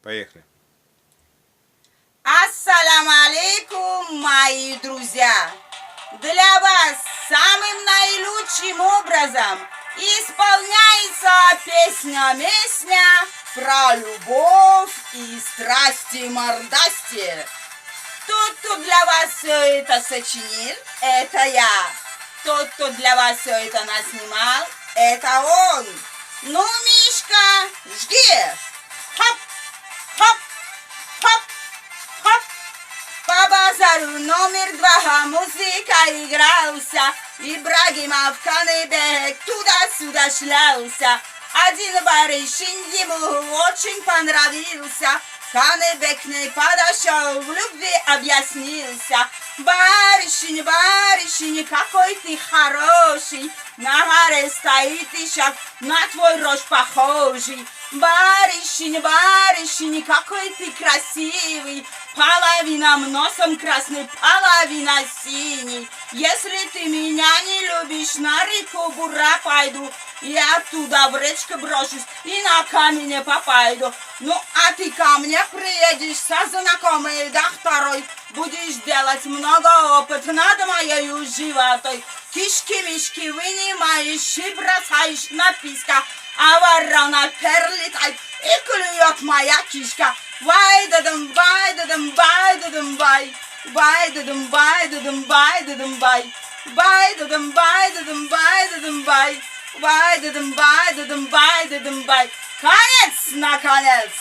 Поехали. Ассаламу алейкум, мои друзья! Для вас самым наилучшим образом исполняется песня про любовь и страсти-мордасти. Тот, кто для вас все это сочинил, это я. Тот, кто для вас все это наснимал, это он. Ну, Мишка, жги! Хоп, хоп, хоп, хоп. По базару номер 2 музыка игрался, Ибрагимов Каныбек туда-сюда шлялся. Один барышень ему очень понравился, Каныбек к ней подошел, в любви объяснился. Барышень, барышень, какой ты хороший, на горе стоит ишак, на твой рожь похожий. Барышень, барышень, какой ты красивый, половина носом красный, половина синий. Если ты меня не любишь, на реку Бура пойду, я оттуда в речку брошусь и на камень попаду. Ну, а ты ко мне приедешь со знакомой докторой, будешь делать много опыта над моей животой. Кишки-мишки вынимаешь и бросаешь на писка, а ворона перлетает и клюет моя кишка. Вай-да-дам, вай-да-дам, вай-да-дам, вай. Вай-да-дам, вай-да-дам, вай-да-дам, вай. Вай-да-дам, вай-да-дам, вай-да-дам, вай. Вай-да-дам, вай-да-дам, вай-да-дам, вай. Конец, наконец!